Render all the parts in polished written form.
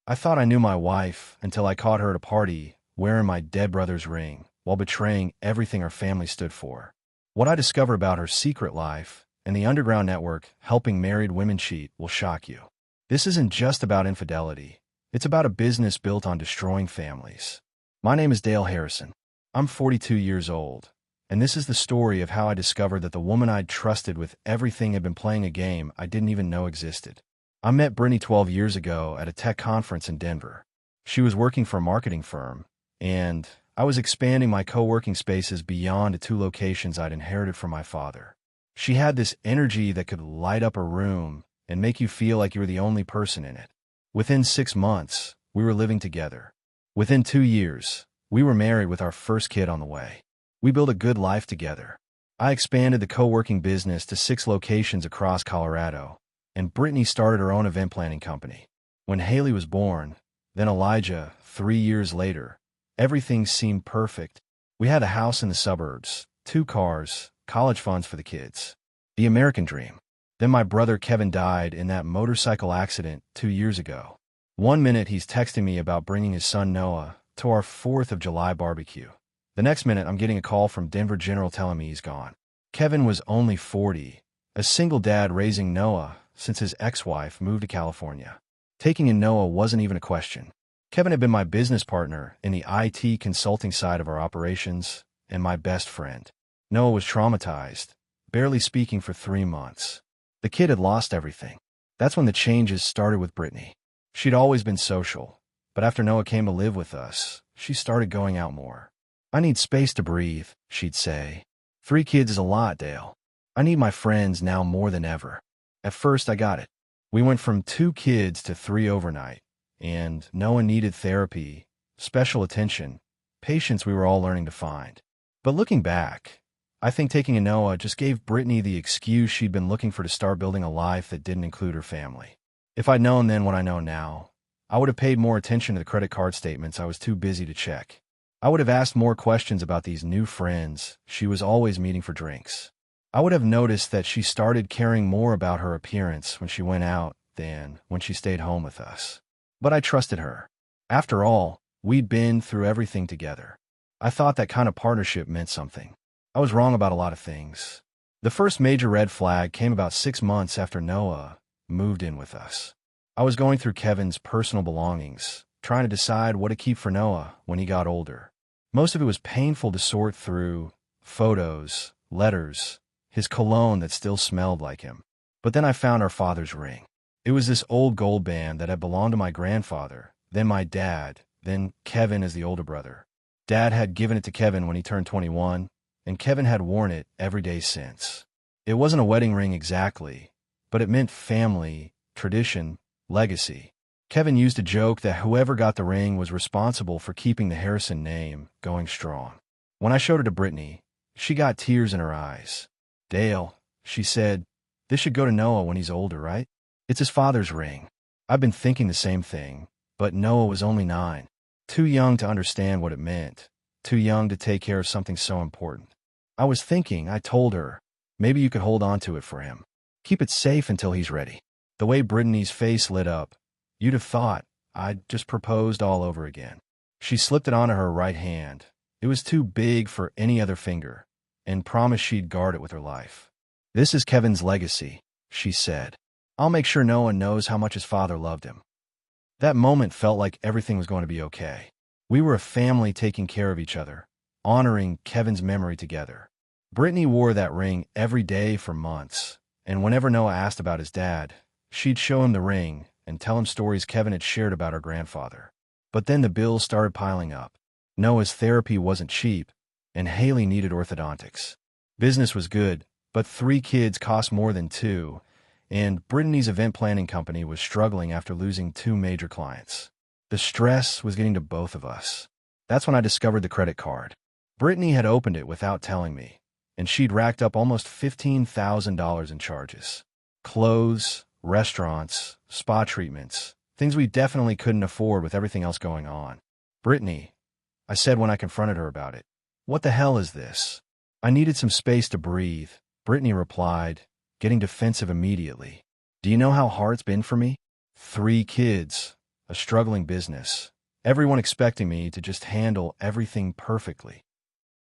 I thought I knew my wife until I caught her at a party wearing my dead brother's ring while betraying everything our family stood for. What I discover about her secret life and the underground network helping married women cheat will shock you. This isn't just about infidelity. It's about a business built on destroying families. My name is Dale Harrison. I'm 42 years old, and this is the story of how I discovered that the woman I'd trusted with everything had been playing a game I didn't even know existed. I met Brittany 12 years ago at a tech conference in Denver. She was working for a marketing firm, and I was expanding my co-working spaces beyond the 2 locations I'd inherited from my father. She had this energy that could light up a room and make you feel like you were the only person in it. Within 6 months, we were living together. Within 2 years, we were married with our first kid on the way. We built a good life together. I expanded the co-working business to 6 locations across Colorado, and Brittany started her own event planning company. When Haley was born, then Elijah, 3 years later, everything seemed perfect. We had a house in the suburbs, 2 cars, college funds for the kids. The American dream. Then my brother Kevin died in that motorcycle accident 2 years ago. One minute he's texting me about bringing his son Noah to our 4th of July barbecue. The next minute I'm getting a call from Denver General telling me he's gone. Kevin was only 40, a single dad raising Noah since his ex-wife moved to California. Taking in Noah wasn't even a question. Kevin had been my business partner in the IT consulting side of our operations and my best friend. Noah was traumatized, barely speaking for 3 months. The kid had lost everything. That's when the changes started with Brittany. She'd always been social, but after Noah came to live with us, she started going out more. "I need space to breathe," she'd say. "3 kids is a lot, Dale. I need my friends now more than ever." At first, I got it. We went from 2 kids to 3 overnight, and Noah needed therapy, special attention, patience we were all learning to find. But looking back, I think taking in Noah just gave Brittany the excuse she'd been looking for to start building a life that didn't include her family. If I'd known then what I know now, I would have paid more attention to the credit card statements I was too busy to check. I would have asked more questions about these new friends she was always meeting for drinks. I would have noticed that she started caring more about her appearance when she went out than when she stayed home with us. But I trusted her. After all, we'd been through everything together. I thought that kind of partnership meant something. I was wrong about a lot of things. The first major red flag came about 6 months after Noah moved in with us. I was going through Kevin's personal belongings, trying to decide what to keep for Noah when he got older. Most of it was painful to sort through: photos, letters, his cologne that still smelled like him. But then I found our father's ring. It was this old gold band that had belonged to my grandfather, then my dad, then Kevin as the older brother. Dad had given it to Kevin when he turned 21, and Kevin had worn it every day since. It wasn't a wedding ring exactly, but it meant family, tradition, legacy. Kevin used to joke that whoever got the ring was responsible for keeping the Harrison name going strong. When I showed it to Brittany, she got tears in her eyes. "Dale," she said, "this should go to Noah when he's older, right? It's his father's ring." I've been thinking the same thing, but Noah was only 9. Too young to understand what it meant. Too young to take care of something so important. I was thinking, I told her, maybe you could hold on to it for him. Keep it safe until he's ready. The way Brittany's face lit up, you'd have thought I'd just proposed all over again. She slipped it onto her right hand. It was too big for any other finger, and promised she'd guard it with her life. "This is Kevin's legacy," she said. "I'll make sure Noah knows how much his father loved him." That moment felt like everything was going to be okay. We were a family taking care of each other, honoring Kevin's memory together. Brittany wore that ring every day for months, and whenever Noah asked about his dad, she'd show him the ring and tell him stories Kevin had shared about her grandfather. But then the bills started piling up. Noah's therapy wasn't cheap, and Haley needed orthodontics. Business was good, but 3 kids cost more than 2, and Brittany's event planning company was struggling after losing 2 major clients. The stress was getting to both of us. That's when I discovered the credit card. Brittany had opened it without telling me, and she'd racked up almost $15,000 in charges. Clothes, restaurants, spa treatments, things we definitely couldn't afford with everything else going on. "Brittany," I said when I confronted her about it, "what the hell is this?" "I needed some space to breathe," Brittany replied, getting defensive immediately. "Do you know how hard it's been for me? 3 kids, a struggling business, everyone expecting me to just handle everything perfectly.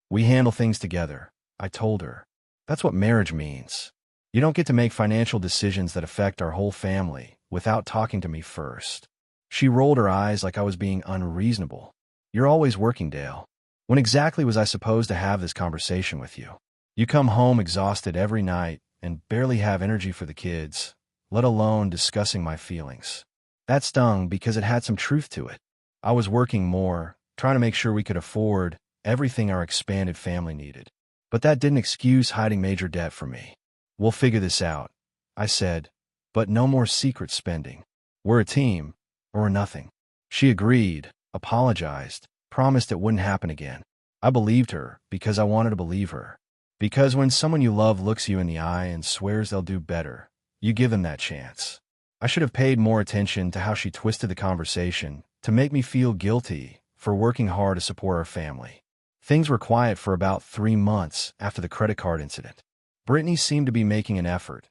We handle things together, I told her. That's what marriage means. You don't get to make financial decisions that affect our whole family without talking to me first. She rolled her eyes like I was being unreasonable. You're always working, Dale. When exactly was I supposed to have this conversation with you? You come home exhausted every night and barely have energy for the kids, let alone discussing my feelings. That stung because it had some truth to it. I was working more, trying to make sure we could afford everything our expanded family needed. But that didn't excuse hiding major debt from me. We'll figure this out, I said, but no more secret spending. We're a team, or nothing. She agreed, apologized, promised it wouldn't happen again. I believed her because I wanted to believe her. Because when someone you love looks you in the eye and swears they'll do better, you give them that chance. I should have paid more attention to how she twisted the conversation to make me feel guilty for working hard to support our family. Things were quiet for about 3 months after the credit card incident. Brittany seemed to be making an effort.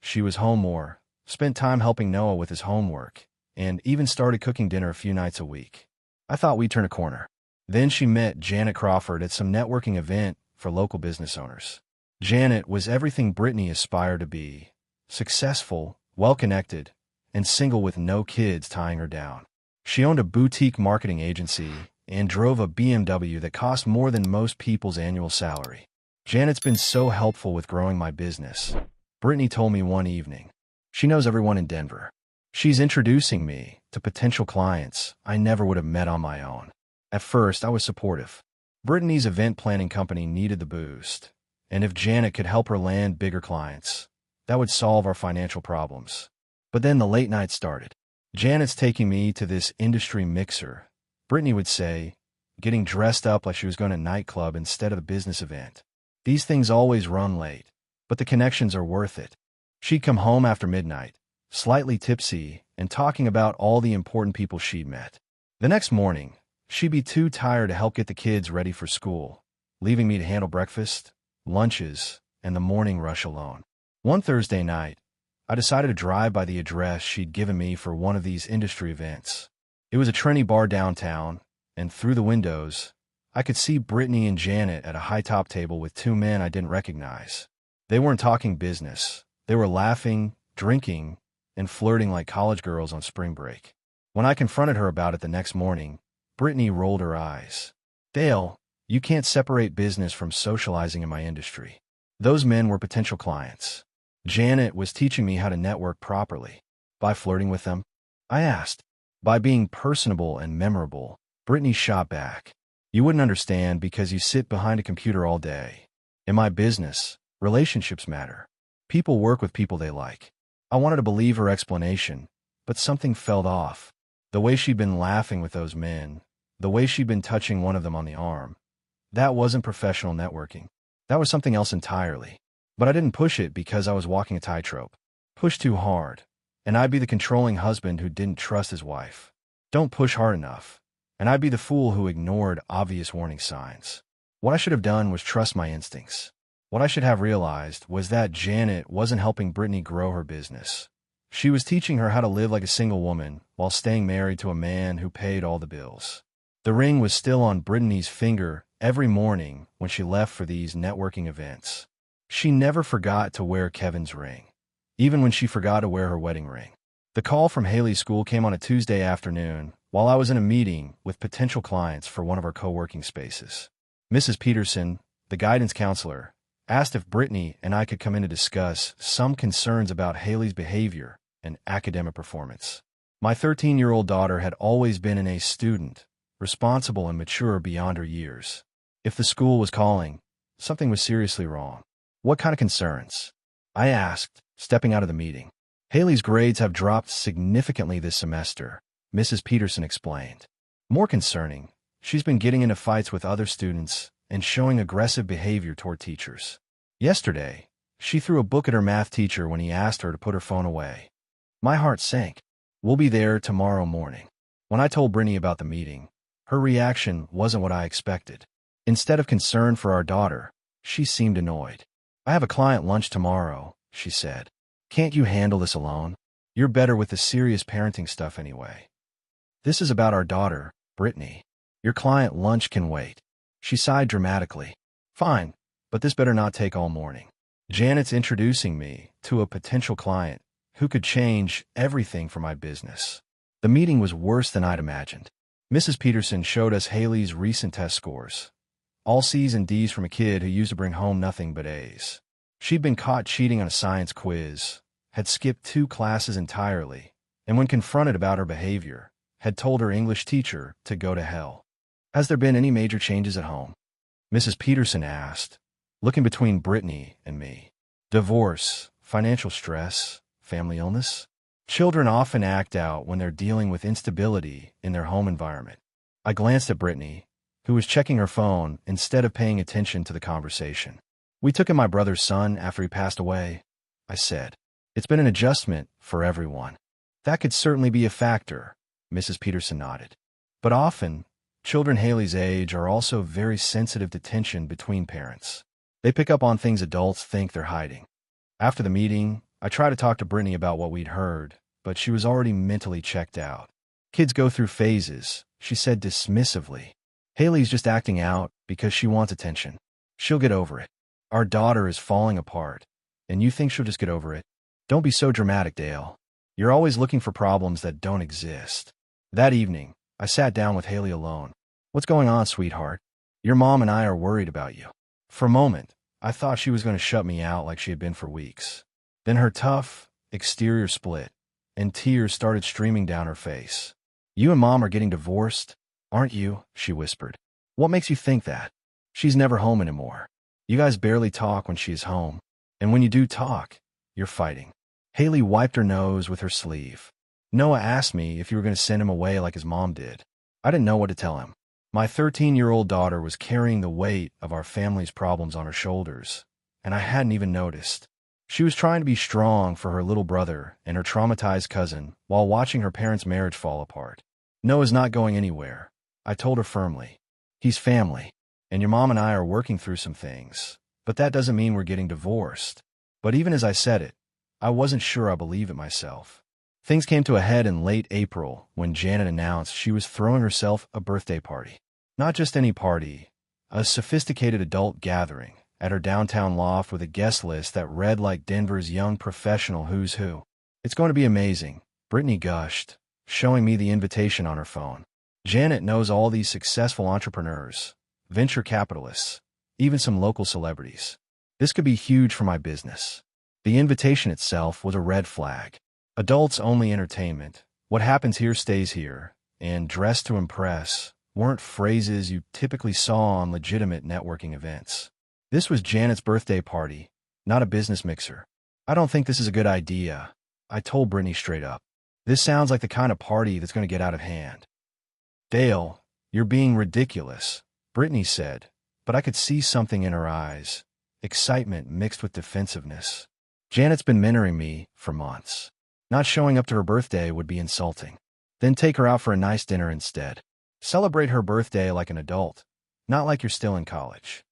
She was home more, spent time helping Noah with his homework, and even started cooking dinner a few nights a week. I thought we'd turn a corner. Then she met Janet Crawford at some networking event for local business owners. Janet was everything Brittany aspired to be: successful, well-connected, and single with no kids tying her down. She owned a boutique marketing agency and drove a BMW that cost more than most people's annual salary. Janet's been so helpful with growing my business, Brittany told me one evening. She knows everyone in Denver. She's introducing me to potential clients I never would have met on my own. At first, I was supportive. Brittany's event planning company needed the boost, and if Janet could help her land bigger clients, that would solve our financial problems. But then the late night started. Janet's taking me to this industry mixer, Brittany would say, getting dressed up like she was going to a nightclub instead of a business event. These things always run late, but the connections are worth it. She'd come home after midnight, slightly tipsy, and talking about all the important people she'd met. The next morning, she'd be too tired to help get the kids ready for school, leaving me to handle breakfast, lunches, and the morning rush alone. One Thursday night, I decided to drive by the address she'd given me for one of these industry events. It was a trendy bar downtown, and through the windows, I could see Brittany and Janet at a high-top table with 2 men I didn't recognize. They weren't talking business. They were laughing, drinking, and flirting like college girls on spring break. When I confronted her about it the next morning, Brittany rolled her eyes. Dale, you can't separate business from socializing in my industry. Those men were potential clients. Janet was teaching me how to network properly. By flirting with them? I asked. By being personable and memorable, Brittany shot back. You wouldn't understand because you sit behind a computer all day. In my business, relationships matter. People work with people they like. I wanted to believe her explanation, but something felt off. The way she'd been laughing with those men, the way she'd been touching one of them on the arm. That wasn't professional networking. That was something else entirely. But I didn't push it because I was walking a tightrope. Push too hard, and I'd be the controlling husband who didn't trust his wife. Don't push hard enough, and I'd be the fool who ignored obvious warning signs. What I should have done was trust my instincts. What I should have realized was that Janet wasn't helping Brittany grow her business. She was teaching her how to live like a single woman while staying married to a man who paid all the bills. The ring was still on Brittany's finger every morning when she left for these networking events. She never forgot to wear Kevin's ring, even when she forgot to wear her wedding ring. The call from Haley's school came on a Tuesday afternoon while I was in a meeting with potential clients for one of our co-working spaces. Mrs. Peterson, the guidance counselor, asked if Brittany and I could come in to discuss some concerns about Haley's behavior and academic performance. My 13-year-old daughter had always been an A student, responsible and mature beyond her years. If the school was calling, something was seriously wrong. What kind of concerns? I asked, stepping out of the meeting. Haley's grades have dropped significantly this semester, Mrs. Peterson explained. More concerning, she's been getting into fights with other students and showing aggressive behavior toward teachers. Yesterday, she threw a book at her math teacher when he asked her to put her phone away. My heart sank. We'll be there tomorrow morning. When I told Brittany about the meeting, her reaction wasn't what I expected. Instead of concern for our daughter, she seemed annoyed. I have a client lunch tomorrow, she said. Can't you handle this alone? You're better with the serious parenting stuff anyway. This is about our daughter, Brittany. Your client lunch can wait. She sighed dramatically. Fine, but this better not take all morning. Janet's introducing me to a potential client who could change everything for my business. The meeting was worse than I'd imagined. Mrs. Peterson showed us Haley's recent test scores. All C's and D's from a kid who used to bring home nothing but A's. She'd been caught cheating on a science quiz, had skipped 2 classes entirely, and when confronted about her behavior, had told her English teacher to go to hell. Has there been any major changes at home? Mrs. Peterson asked, looking between Brittany and me. Divorce, financial stress, family illness? Children often act out when they're dealing with instability in their home environment. I glanced at Brittany, who was checking her phone instead of paying attention to the conversation. We took in my brother's son after he passed away, I said. It's been an adjustment for everyone. That could certainly be a factor, Mrs. Peterson nodded. But often, children Haley's age are also very sensitive to tension between parents. They pick up on things adults think they're hiding. After the meeting, I tried to talk to Brittany about what we'd heard, but she was already mentally checked out. Kids go through phases, she said dismissively. Haley's just acting out because she wants attention. She'll get over it. Our daughter is falling apart, and you think she'll just get over it? Don't be so dramatic, Dale. You're always looking for problems that don't exist. That evening, I sat down with Haley alone. What's going on, sweetheart? Your mom and I are worried about you. For a moment, I thought she was going to shut me out like she had been for weeks. Then her tough exterior split, and tears started streaming down her face. You and Mom are getting divorced, aren't you? She whispered. What makes you think that? She's never home anymore. You guys barely talk when she's home, and when you do talk, you're fighting. Haley wiped her nose with her sleeve. Noah asked me if you were going to send him away like his mom did. I didn't know what to tell him. My 13-year-old daughter was carrying the weight of our family's problems on her shoulders, and I hadn't even noticed. She was trying to be strong for her little brother and her traumatized cousin while watching her parents' marriage fall apart. Noah's not going anywhere, I told her firmly. He's family, and your mom and I are working through some things, but that doesn't mean we're getting divorced. But even as I said it, I wasn't sure I believed it myself. Things came to a head in late April when Janet announced she was throwing herself a birthday party. Not just any party, a sophisticated adult gathering at her downtown loft with a guest list that read like Denver's young professional who's who. It's going to be amazing, Brittany gushed, showing me the invitation on her phone. Janet knows all these successful entrepreneurs, venture capitalists, even some local celebrities. This could be huge for my business. The invitation itself was a red flag. Adults-only entertainment, what happens here stays here, and dress to impress weren't phrases you typically saw on legitimate networking events. This was Janet's birthday party, not a business mixer. I don't think this is a good idea, I told Brittany straight up. This sounds like the kind of party that's going to get out of hand. Dale, you're being ridiculous, Brittany said, but I could see something in her eyes, excitement mixed with defensiveness. Janet's been mentoring me for months. Not showing up to her birthday would be insulting. Then take her out for a nice dinner instead. Celebrate her birthday like an adult, not like you're still in college.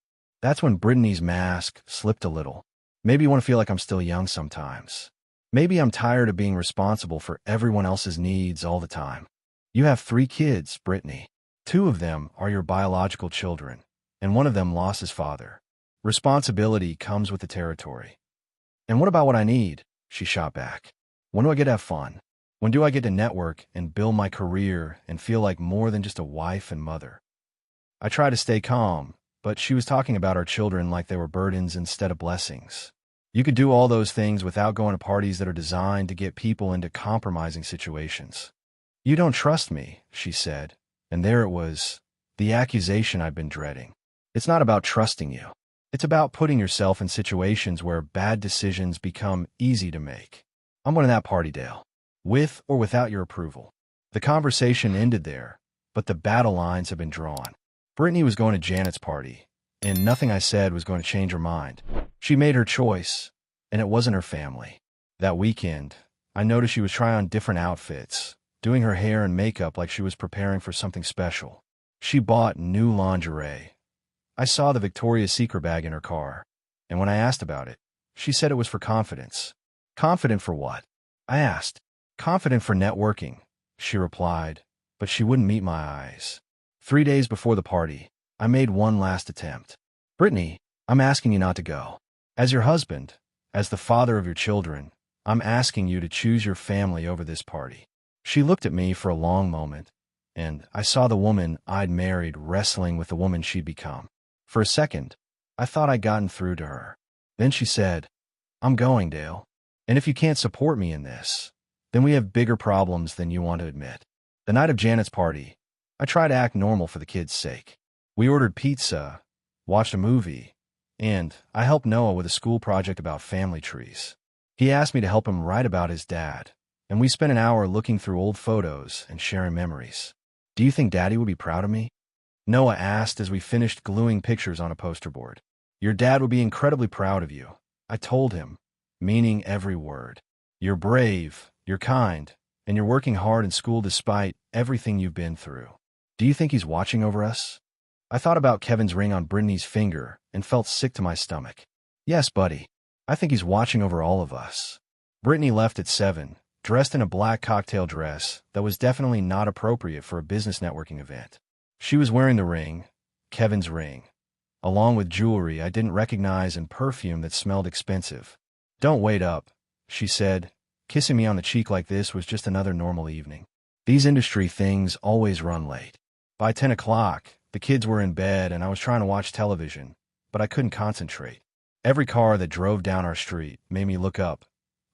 That's when Brittany's mask slipped a little. Maybe you want to feel like I'm still young sometimes. Maybe I'm tired of being responsible for everyone else's needs all the time. You have 3 kids, Brittany. 2 of them are your biological children, and one of them lost his father. Responsibility comes with the territory. And what about what I need? She shot back. When do I get to have fun? When do I get to network and build my career and feel like more than just a wife and mother? I try to stay calm, but she was talking about our children like they were burdens instead of blessings. You could do all those things without going to parties that are designed to get people into compromising situations. You don't trust me, she said, and there it was, the accusation I'd been dreading. It's not about trusting you. It's about putting yourself in situations where bad decisions become easy to make. I'm going to that party, Dale. With or without your approval. The conversation ended there, but the battle lines had been drawn. Brittany was going to Janet's party, and nothing I said was going to change her mind. She made her choice, and it wasn't her family. That weekend, I noticed she was trying on different outfits, doing her hair and makeup like she was preparing for something special. She bought new lingerie. I saw the Victoria's Secret bag in her car, and when I asked about it, she said it was for confidence. Confident for what? I asked. Confident for networking, she replied, but she wouldn't meet my eyes. 3 days before the party, I made one last attempt. Brittany, I'm asking you not to go. As your husband, as the father of your children, I'm asking you to choose your family over this party. She looked at me for a long moment, and I saw the woman I'd married wrestling with the woman she'd become. For a second, I thought I'd gotten through to her. Then she said, I'm going, Dale. And if you can't support me in this, then we have bigger problems than you want to admit. The night of Janet's party, I tried to act normal for the kids' sake. We ordered pizza, watched a movie, and I helped Noah with a school project about family trees. He asked me to help him write about his dad, and we spent an hour looking through old photos and sharing memories. Do you think Daddy would be proud of me? Noah asked as we finished gluing pictures on a poster board. Your dad would be incredibly proud of you, I told him, meaning every word. You're brave, you're kind, and you're working hard in school despite everything you've been through. Do you think he's watching over us? I thought about Kevin's ring on Brittany's finger and felt sick to my stomach. Yes, buddy. I think he's watching over all of us. Brittany left at 7, dressed in a black cocktail dress that was definitely not appropriate for a business networking event. She was wearing the ring, Kevin's ring, along with jewelry I didn't recognize and perfume that smelled expensive. Don't wait up, she said. Kissing me on the cheek like this was just another normal evening. These industry things always run late. By 10 o'clock, the kids were in bed and I was trying to watch television, but I couldn't concentrate. Every car that drove down our street made me look up,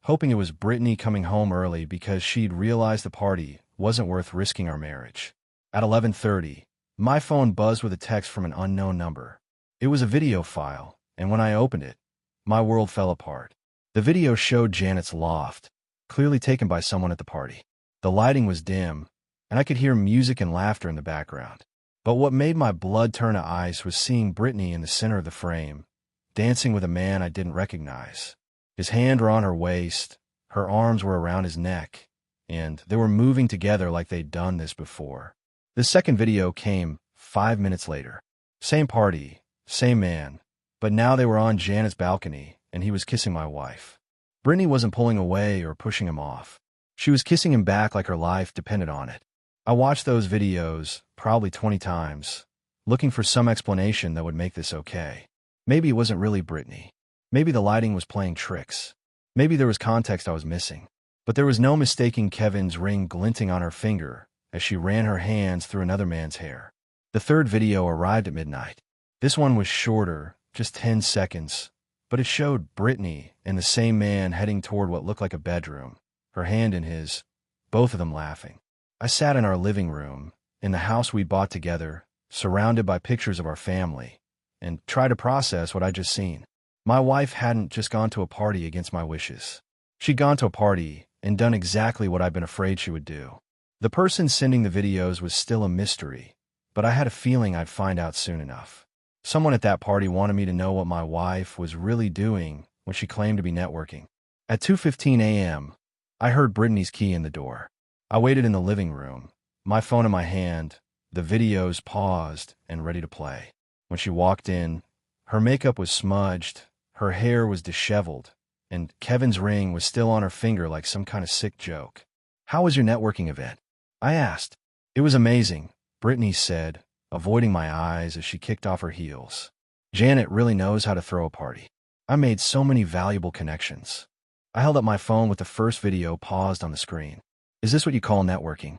hoping it was Brittany coming home early because she'd realized the party wasn't worth risking our marriage. At 11:30, my phone buzzed with a text from an unknown number. It was a video file, and when I opened it, my world fell apart. The video showed Janet's loft, clearly taken by someone at the party. The lighting was dim, and I could hear music and laughter in the background. But what made my blood turn to ice was seeing Brittany in the center of the frame, dancing with a man I didn't recognize. His hands were on her waist, her arms were around his neck, and they were moving together like they'd done this before. The second video came 5 minutes later. Same party, same man, but now they were on Janet's balcony, and he was kissing my wife. Brittany wasn't pulling away or pushing him off. She was kissing him back like her life depended on it. I watched those videos, probably 20 times, looking for some explanation that would make this okay. Maybe it wasn't really Brittany. Maybe the lighting was playing tricks. Maybe there was context I was missing. But there was no mistaking Kevin's ring glinting on her finger as she ran her hands through another man's hair. The third video arrived at midnight. This one was shorter, just 10 seconds, but it showed Brittany and the same man heading toward what looked like a bedroom, her hand in his, both of them laughing. I sat in our living room, in the house we bought together, surrounded by pictures of our family, and tried to process what I'd just seen. My wife hadn't just gone to a party against my wishes. She'd gone to a party and done exactly what I'd been afraid she would do. The person sending the videos was still a mystery, but I had a feeling I'd find out soon enough. Someone at that party wanted me to know what my wife was really doing when she claimed to be networking. At 2:15 a.m., I heard Brittany's key in the door. I waited in the living room, my phone in my hand, the videos paused and ready to play. When she walked in, her makeup was smudged, her hair was disheveled, and Kevin's ring was still on her finger like some kind of sick joke. How was your networking event? I asked. It was amazing, Brittany said, avoiding my eyes as she kicked off her heels. Janet really knows how to throw a party. I made so many valuable connections. I held up my phone with the first video paused on the screen. Is this what you call networking?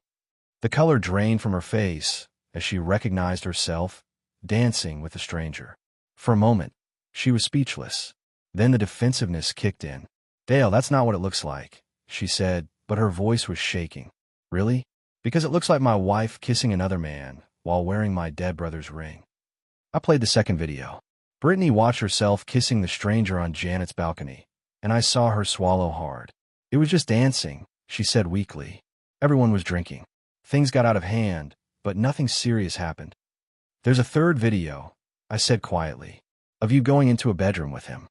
The color drained from her face as she recognized herself dancing with a stranger. For a moment, she was speechless. Then the defensiveness kicked in. Dale, that's not what it looks like, she said, but her voice was shaking. Really? Because it looks like my wife kissing another man while wearing my dead brother's ring. I played the second video. Brittany watched herself kissing the stranger on Janet's balcony, and I saw her swallow hard. It was just dancing, she said weakly. Everyone was drinking. Things got out of hand, but nothing serious happened. There's a third video, I said quietly, of you going into a bedroom with him.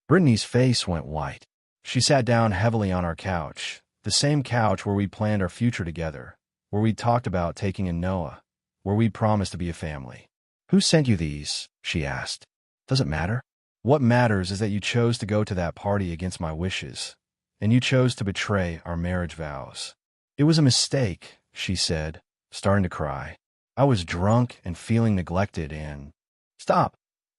Brittany's face went white. She sat down heavily on our couch, the same couch where we planned our future together, where we talked about taking in Noah, where we promised to be a family. Who sent you these? She asked. Does it matter? What matters is that you chose to go to that party against my wishes, and you chose to betray our marriage vows. It was a mistake, she said, starting to cry. I was drunk and feeling neglected and— Stop,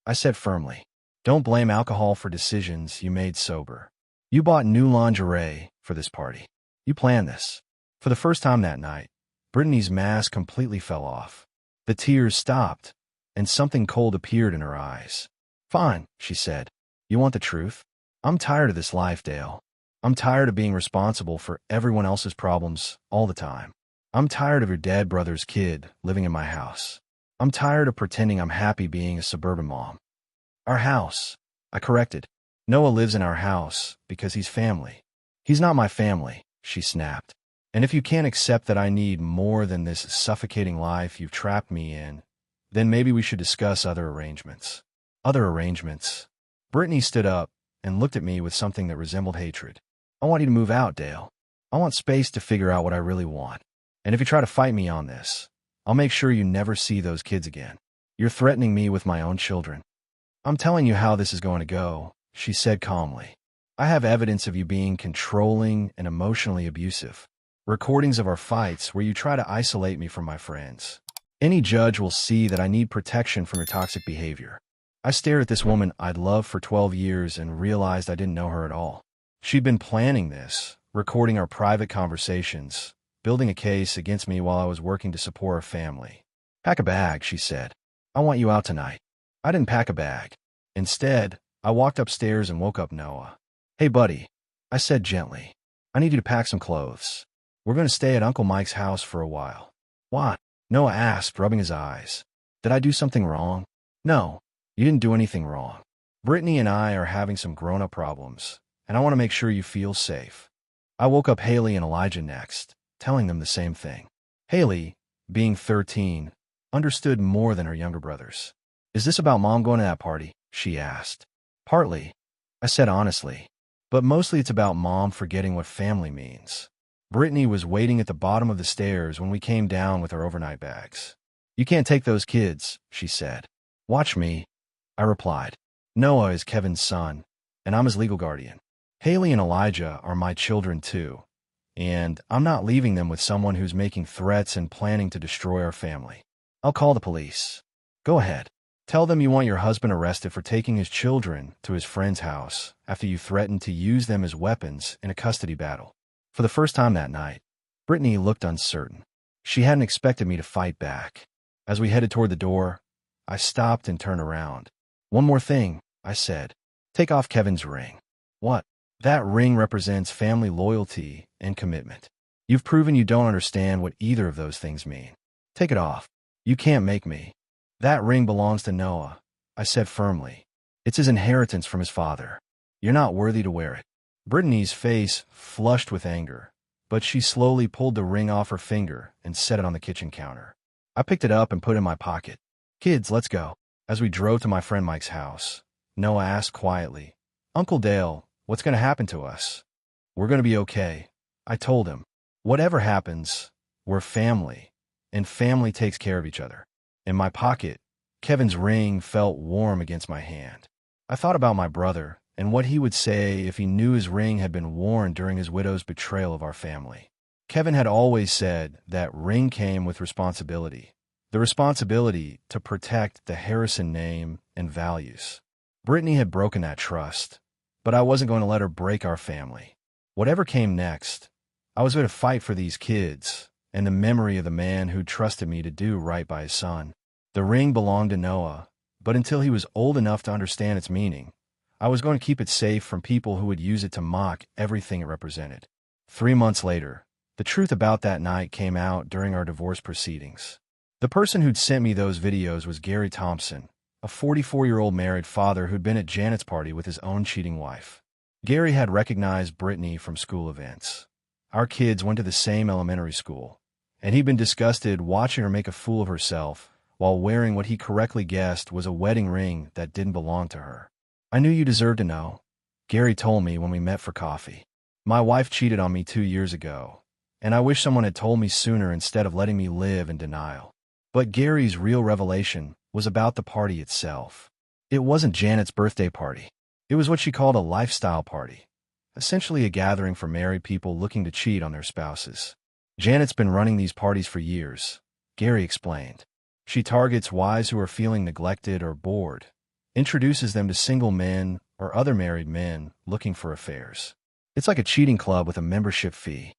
I said firmly. Don't blame alcohol for decisions you made sober. You bought new lingerie for this party. You planned this. For the first time that night, Brittany's mask completely fell off. The tears stopped, and something cold appeared in her eyes. Fine, she said. You want the truth? I'm tired of this life, Dale. I'm tired of being responsible for everyone else's problems all the time. I'm tired of your dead brother's kid living in my house. I'm tired of pretending I'm happy being a suburban mom. Our house, I corrected. Noah lives in our house because he's family. He's not my family, she snapped. And if you can't accept that I need more than this suffocating life you've trapped me in, then maybe we should discuss other arrangements. Other arrangements. Brittany stood up and looked at me with something that resembled hatred. I want you to move out, Dale. I want space to figure out what I really want. And if you try to fight me on this, I'll make sure you never see those kids again. You're threatening me with my own children. I'm telling you how this is going to go, she said calmly. I have evidence of you being controlling and emotionally abusive. Recordings of our fights where you try to isolate me from my friends. Any judge will see that I need protection from your toxic behavior. I stared at this woman I'd loved for 12 years and realized I didn't know her at all. She'd been planning this, recording our private conversations, building a case against me while I was working to support our family. Pack a bag, she said. I want you out tonight. I didn't pack a bag. Instead, I walked upstairs and woke up Noah. Hey, buddy, I said gently. I need you to pack some clothes. We're going to stay at Uncle Mike's house for a while. What? Noah asked, rubbing his eyes. Did I do something wrong? No, you didn't do anything wrong. Brittany and I are having some grown-up problems, and I want to make sure you feel safe. I woke up Haley and Elijah next, telling them the same thing. Haley, being 13, understood more than her younger brothers. Is this about Mom going to that party? She asked. Partly, I said honestly, but mostly it's about Mom forgetting what family means. Brittany was waiting at the bottom of the stairs when we came down with our overnight bags. You can't take those kids, she said. Watch me, I replied. Noah is Kevin's son, and I'm his legal guardian. Haley and Elijah are my children too, and I'm not leaving them with someone who's making threats and planning to destroy our family. I'll call the police. Go ahead. Tell them you want your husband arrested for taking his children to his friend's house after you threatened to use them as weapons in a custody battle. For the first time that night, Brittany looked uncertain. She hadn't expected me to fight back. As we headed toward the door, I stopped and turned around. One more thing, I said. Take off Kevin's ring. What? That ring represents family loyalty and commitment. You've proven you don't understand what either of those things mean. Take it off. You can't make me. That ring belongs to Noah, I said firmly. It's his inheritance from his father. You're not worthy to wear it. Brittany's face flushed with anger, but she slowly pulled the ring off her finger and set it on the kitchen counter. I picked it up and put it in my pocket. Kids, let's go. As we drove to my friend Mike's house, Noah asked quietly, Uncle Dale, what's going to happen to us? We're going to be okay, I told him. Whatever happens, we're family, and family takes care of each other. In my pocket, Kevin's ring felt warm against my hand. I thought about my brother and what he would say if he knew his ring had been worn during his widow's betrayal of our family. Kevin had always said that ring came with responsibility, the responsibility to protect the Harrison name and values. Brittany had broken that trust, but I wasn't going to let her break our family. Whatever came next, I was going to fight for these kids and the memory of the man who trusted me to do right by his son. The ring belonged to Noah, but until he was old enough to understand its meaning, I was going to keep it safe from people who would use it to mock everything it represented. 3 months later, the truth about that night came out during our divorce proceedings. The person who'd sent me those videos was Gary Thompson, a 44-year-old married father who'd been at Janet's party with his own cheating wife. Gary had recognized Brittany from school events. Our kids went to the same elementary school, and he'd been disgusted watching her make a fool of herself while wearing what he correctly guessed was a wedding ring that didn't belong to her. I knew you deserved to know, Gary told me when we met for coffee. My wife cheated on me 2 years ago, and I wish someone had told me sooner instead of letting me live in denial. But Gary's real revelation was about the party itself. It wasn't Janet's birthday party. It was what she called a lifestyle party, essentially a gathering for married people looking to cheat on their spouses. Janet's been running these parties for years, Gary explained. She targets wives who are feeling neglected or bored, introduces them to single men or other married men looking for affairs. It's like a cheating club with a membership fee.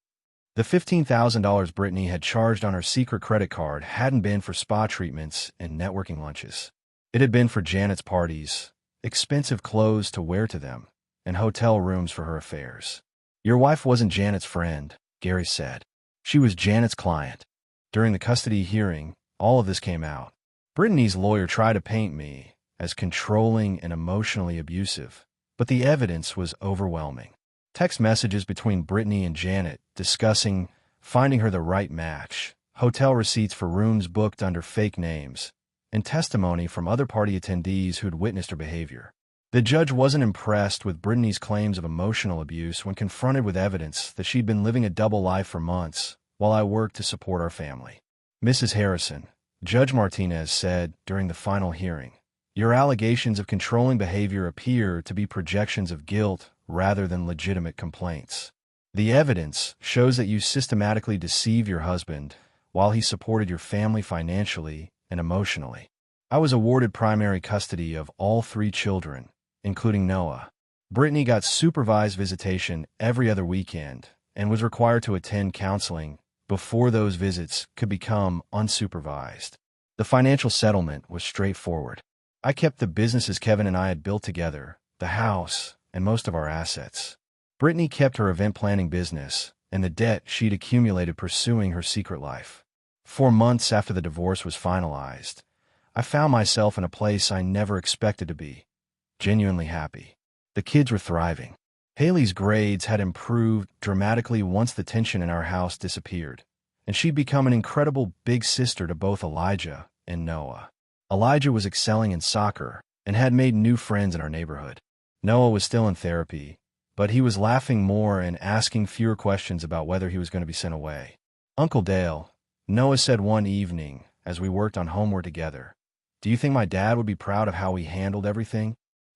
The $15,000 Brittany had charged on her secret credit card hadn't been for spa treatments and networking lunches. It had been for Janet's parties, expensive clothes to wear to them, and hotel rooms for her affairs. Your wife wasn't Janet's friend, Gary said. She was Janet's client. During the custody hearing, all of this came out. Brittany's lawyer tried to paint me as controlling and emotionally abusive, but the evidence was overwhelming. Text messages between Brittany and Janet discussing finding her the right match, hotel receipts for rooms booked under fake names, and testimony from other party attendees who'd witnessed her behavior. The judge wasn't impressed with Brittany's claims of emotional abuse when confronted with evidence that she'd been living a double life for months while I worked to support our family. Mrs. Harrison, Judge Martinez said during the final hearing, your allegations of controlling behavior appear to be projections of guilt rather than legitimate complaints. The evidence shows that you systematically deceived your husband while he supported your family financially and emotionally. I was awarded primary custody of all 3 children, including Noah. Brittany got supervised visitation every other weekend and was required to attend counseling before those visits could become unsupervised. The financial settlement was straightforward. I kept the businesses Kevin and I had built together, the house, and most of our assets. Brittany kept her event planning business and the debt she'd accumulated pursuing her secret life. 4 months after the divorce was finalized, I found myself in a place I never expected to be, genuinely happy. The kids were thriving. Haley's grades had improved dramatically once the tension in our house disappeared, and she'd become an incredible big sister to both Elijah and Noah. Elijah was excelling in soccer and had made new friends in our neighborhood. Noah was still in therapy, but he was laughing more and asking fewer questions about whether he was going to be sent away. Uncle Dale, Noah said one evening as we worked on homework together, do you think my dad would be proud of how we handled everything?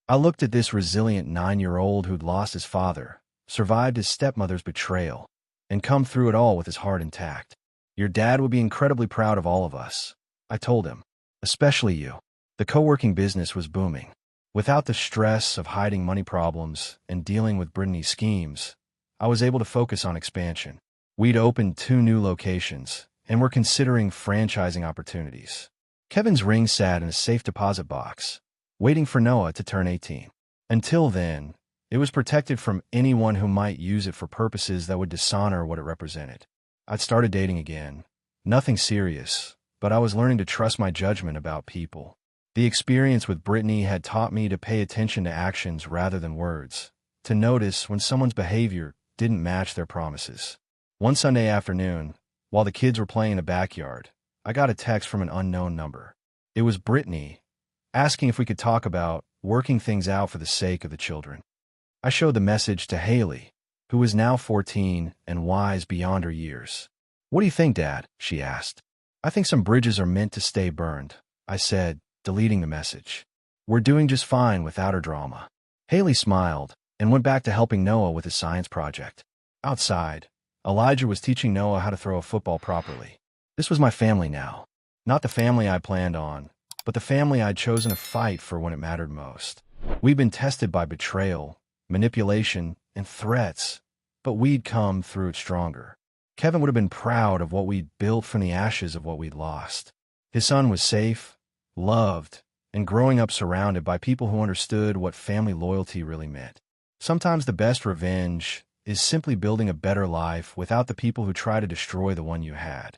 I looked at this resilient 9-year-old who'd lost his father, survived his stepmother's betrayal, and come through it all with his heart intact. Your dad would be incredibly proud of all of us, I told him. Especially you. The co-working business was booming. Without the stress of hiding money problems and dealing with Brittany's schemes, I was able to focus on expansion. We'd opened 2 new locations and were considering franchising opportunities. Kevin's ring sat in a safe deposit box, waiting for Noah to turn 18. Until then, it was protected from anyone who might use it for purposes that would dishonor what it represented. I'd started dating again. Nothing serious, but I was learning to trust my judgment about people. The experience with Brittany had taught me to pay attention to actions rather than words, to notice when someone's behavior didn't match their promises. One Sunday afternoon, while the kids were playing in the backyard, I got a text from an unknown number. It was Brittany, asking if we could talk about working things out for the sake of the children. I showed the message to Haley, who was now 14 and wise beyond her years. What do you think, Dad? She asked. I think some bridges are meant to stay burned, I said, deleting the message. We're doing just fine without her drama. Haley smiled and went back to helping Noah with his science project. Outside, Elijah was teaching Noah how to throw a football properly. This was my family now. Not the family I planned on, but the family I'd chosen to fight for when it mattered most. We'd been tested by betrayal, manipulation, and threats, but we'd come through it stronger. Kevin would have been proud of what we'd built from the ashes of what we'd lost. His son was safe, loved, and growing up surrounded by people who understood what family loyalty really meant. Sometimes the best revenge is simply building a better life without the people who try to destroy the one you had.